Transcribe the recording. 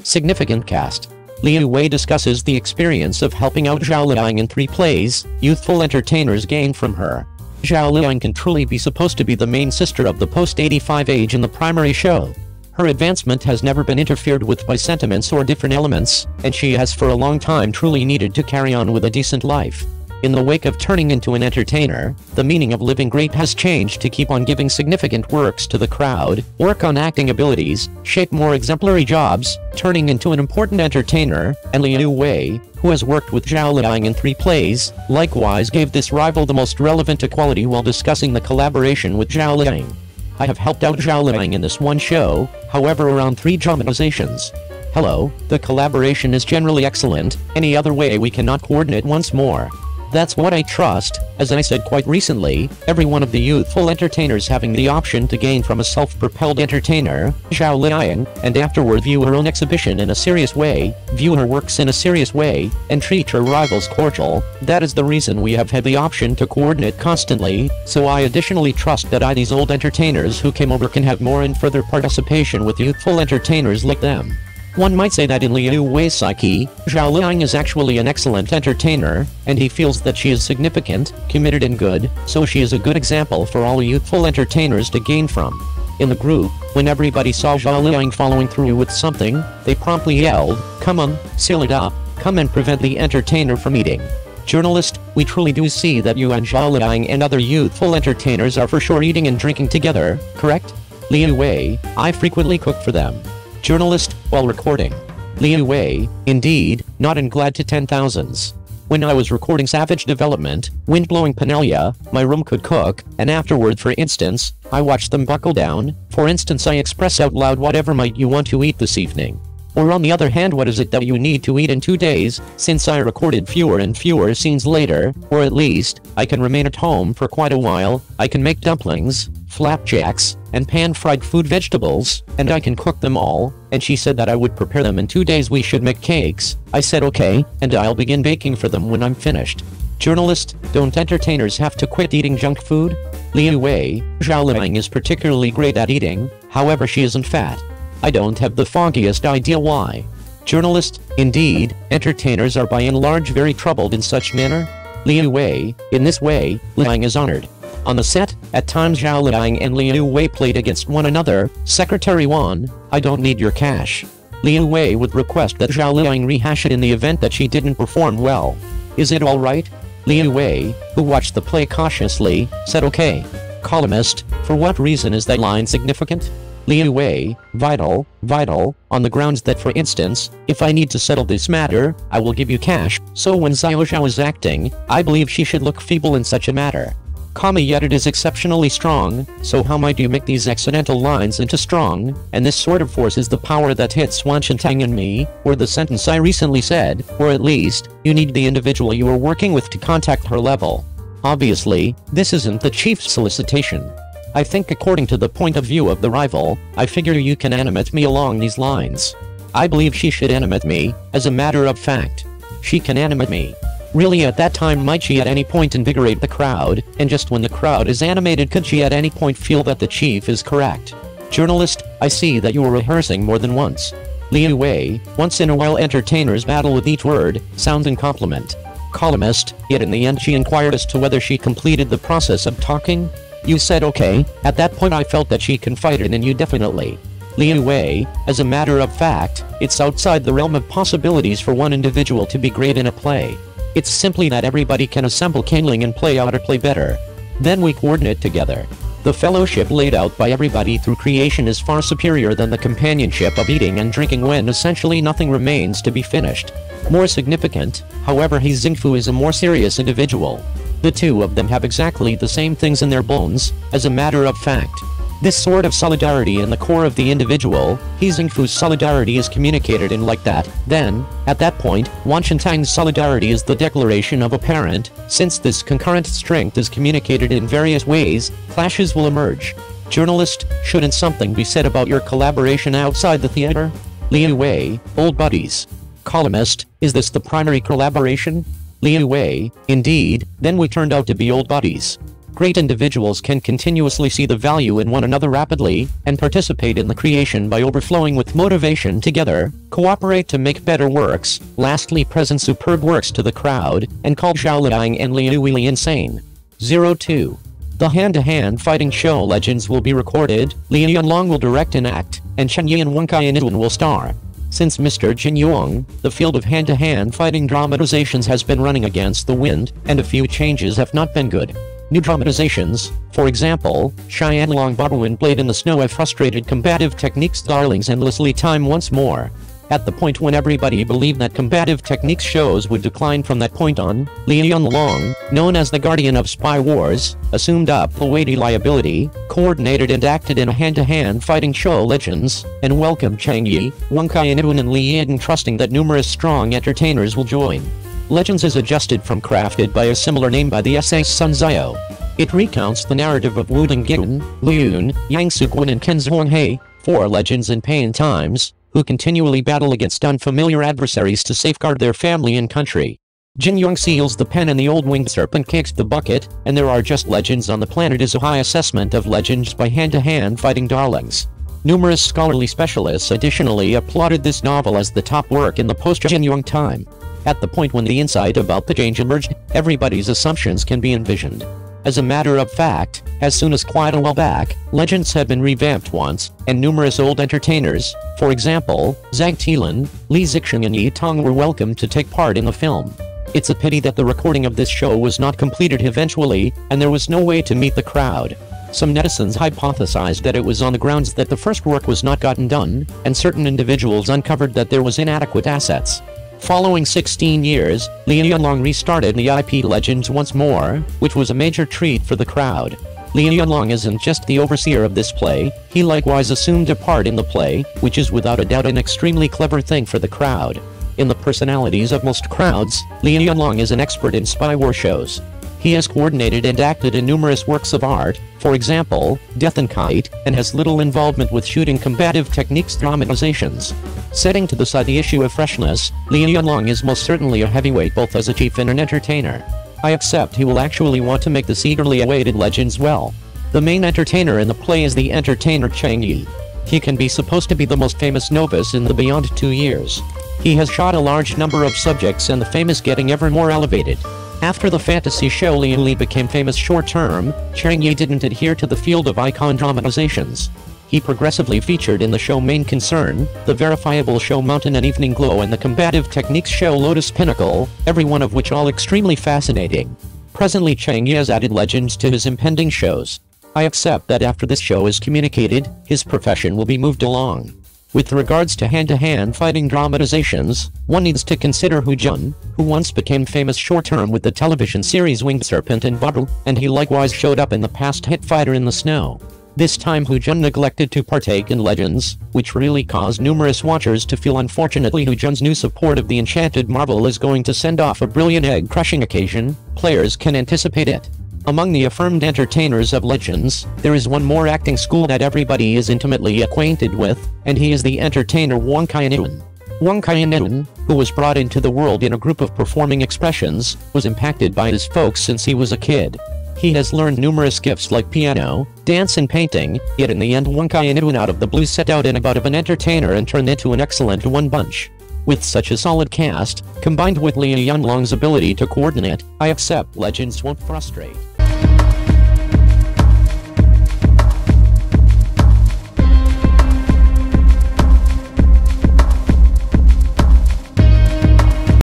Significant cast. Liu Wei discusses the experience of helping out Zhao Liang in 3 plays youthful entertainers gained from her. Zhao Liang can truly be supposed to be the main sister of the post-85 age in the primary show. Her advancement has never been interfered with by sentiments or different elements, and she has for a long time truly needed to carry on with a decent life. In the wake of turning into an entertainer, the meaning of living great has changed to keep on giving significant works to the crowd, work on acting abilities, shape more exemplary jobs, turning into an important entertainer, and Liu Wei, who has worked with Zhao Liang in 3 plays, likewise gave this rival the most relevant equality while discussing the collaboration with Zhao Liang. I have helped out Zhao Liang in this one show, however around 3 dramatizations. Hello, the collaboration is generally excellent, any other way we cannot coordinate once more. That's what I trust. As I said quite recently, every one of the youthful entertainers having the option to gain from a self-propelled entertainer, Zhao Liang, and afterward view her own exhibition in a serious way, view her works in a serious way, and treat her rivals cordial. That is the reason we have had the option to coordinate constantly, so I additionally trust that these old entertainers who came over can have more and further participation with youthful entertainers like them. One might say that in Liu Wei's psyche, Zhao Liang is actually an excellent entertainer, and he feels that she is significant, committed and good, so she is a good example for all youthful entertainers to gain from. In the group, when everybody saw Zhao Liang following through with something, they promptly yelled, "Come on, seal it up, come and prevent the entertainer from eating." Journalist, we truly do see that you and Zhao Liang and other youthful entertainers are for sure eating and drinking together, correct? Liu Wei, I frequently cook for them. Journalist, while recording. Liu Wei, indeed, not in Glad to 10,000s. When I was recording Savage Development, Wind-Blowing Panelia, my room could cook, and afterward for instance, I watched them buckle down. For instance, I express out loud whatever might you want to eat this evening. Or on the other hand, what is it that you need to eat in 2 days, since I recorded fewer and fewer scenes later, or at least, I can remain at home for quite a while, I can make dumplings, flapjacks, and pan-fried food vegetables, and I can cook them all, and she said that I would prepare them in 2 days. We should make cakes. I said okay, and I'll begin baking for them when I'm finished. Journalist, don't entertainers have to quit eating junk food? Liu Wei, Zhao Liang is particularly great at eating, however she isn't fat. I don't have the foggiest idea why. Journalist, indeed, entertainers are by and large very troubled in such manner. Liu Wei, in this way, Liang is honored. On the set, at times Zhao Liang and Liu Wei played against one another. Secretary Wan, I don't need your cash. Liu Wei would request that Zhao Liang rehash it in the event that she didn't perform well. Is it alright? Liu Wei, who watched the play cautiously, said okay. Columnist, for what reason is that line significant? Liu Wei, vital, on the grounds that for instance, if I need to settle this matter, I will give you cash, so when Xiao Zhao is acting, I believe she should look feeble in such a matter. Yet it is exceptionally strong, so how might you make these accidental lines into strong, and this sort of force is the power that hits Wan Chintang and me, or the sentence I recently said, or at least, you need the individual you are working with to contact her level. Obviously, this isn't the chief's solicitation. I think according to the point of view of the rival, I figure you can animate me along these lines. I believe she should animate me, as a matter of fact. She can animate me. Really at that time might she at any point invigorate the crowd, and just when the crowd is animated could she at any point feel that the chief is correct. Journalist, I see that you are rehearsing more than once. Liu Wei, once in a while entertainers battle with each word, sound and compliment. Columnist, yet in the end she inquired as to whether she completed the process of talking. You said okay, at that point I felt that she confided in you definitely. Liu Wei, as a matter of fact, it's outside the realm of possibilities for one individual to be great in a play. It's simply that everybody can assemble kindling and play out or play better. Then we coordinate together. The fellowship laid out by everybody through creation is far superior than the companionship of eating and drinking when essentially nothing remains to be finished. More significant, however, Xingfu is a more serious individual. The two of them have exactly the same things in their bones, as a matter of fact. This sort of solidarity in the core of the individual, Xingfu's solidarity is communicated in like that. Then, at that point, Wan Chintang's solidarity is the declaration of a parent. Since this concurrent strength is communicated in various ways, clashes will emerge. Journalist, shouldn't something be said about your collaboration outside the theater? Liu Wei, old buddies. Columnist, is this the primary collaboration? Liu Wei, indeed, then we turned out to be old buddies. Great individuals can continuously see the value in one another rapidly, and participate in the creation by overflowing with motivation together, cooperate to make better works, lastly present superb works to the crowd, and call Zhao Liang and Liu Weili insane. 02. The hand-to-hand fighting show Legends will be recorded, Li Yunlong will direct and act, and Chen Yi and Wang Qianwen will star. Since Mr. Jin Yuang, the field of hand-to-hand fighting dramatizations has been running against the wind, and a few changes have not been good. New dramatizations, for example, Qianlong Bottle and Blade in the Snow have frustrated combative techniques darlings endlessly time once more. At the point when everybody believed that combative techniques shows would decline from that point on, Li Yunlong, known as the guardian of spy wars, assumed up the weighty liability, coordinated and acted in a hand-to-hand fighting show Legends, and welcomed Chang Yi, Wang Qianwen and Li Ying, trusting that numerous strong entertainers will join. Legends is adjusted from crafted by a similar name by the essayist Sun Xiao. It recounts the narrative of Wu Dingyun, Liu Yun, Yang Suguan and Ken Zhuanghe, 4 legends in pain times, who continually battle against unfamiliar adversaries to safeguard their family and country. Jin Yong seals the pen and the old winged serpent kicks the bucket, and there are just legends on the planet is a high assessment of legends by hand-to-hand fighting darlings. Numerous scholarly specialists additionally applauded this novel as the top work in the post-Jin Yong time. At the point when the insight about the change emerged, everybody's assumptions can be envisioned. As a matter of fact, as soon as quite a while back, Legends had been revamped once, and numerous old entertainers, for example, Zhang Tilan, Li Zixing and Yi Tong were welcomed to take part in the film. It's a pity that the recording of this show was not completed eventually, and there was no way to meet the crowd. Some netizens hypothesized that it was on the grounds that the first work was not gotten done, and certain individuals uncovered that there was inadequate assets. Following 16 years, Li Yunlong restarted the IP Legends once more, which was a major treat for the crowd. Li Yunlong isn't just the overseer of this play, he likewise assumed a part in the play, which is without a doubt an extremely clever thing for the crowd. In the personalities of most crowds, Li Yunlong is an expert in spy war shows. He has coordinated and acted in numerous works of art, for example, Death and Kite, and has little involvement with shooting combative techniques dramatizations. Setting to the side the issue of freshness, Li Yunlong is most certainly a heavyweight both as a chief and an entertainer. I accept he will actually want to make this eagerly awaited Legends well. The main entertainer in the play is the entertainer Chang Yi. He can be supposed to be the most famous novice in the beyond 2 years. He has shot a large number of subjects and the fame is getting ever more elevated. After the fantasy show Liu Li became famous short-term, Chang Yi didn't adhere to the field of icon dramatizations. He progressively featured in the show Main Concern, the verifiable show Mountain and Evening Glow and the combative techniques show Lotus Pinnacle, every one of which all extremely fascinating. Presently Chang Yi has added Legends to his impending shows. I accept that after this show is communicated, his profession will be moved along. With regards to hand-to-hand fighting dramatizations, one needs to consider Hu Jun, who once became famous short-term with the television series Winged Serpent and Bottle, and he likewise showed up in the past hit Fighter in the Snow. This time Hu Jun neglected to partake in Legends, which really caused numerous watchers to feel unfortunately Hu Jun's new support of the Enchanted Marvel is going to send off a brilliant egg-crushing occasion, players can anticipate it. Among the affirmed entertainers of Legends, there is one more acting school that everybody is intimately acquainted with, and he is the entertainer Wang Qianwen. Wang Qianwen, who was brought into the world in a group of performing expressions, was impacted by his folks since he was a kid. He has learned numerous gifts like piano, dance and painting, yet in the end Wang Qianwen out of the blue set out in about of an entertainer and turned into an excellent one bunch. With such a solid cast, combined with Li Yunlong's ability to coordinate, I accept Legends won't frustrate.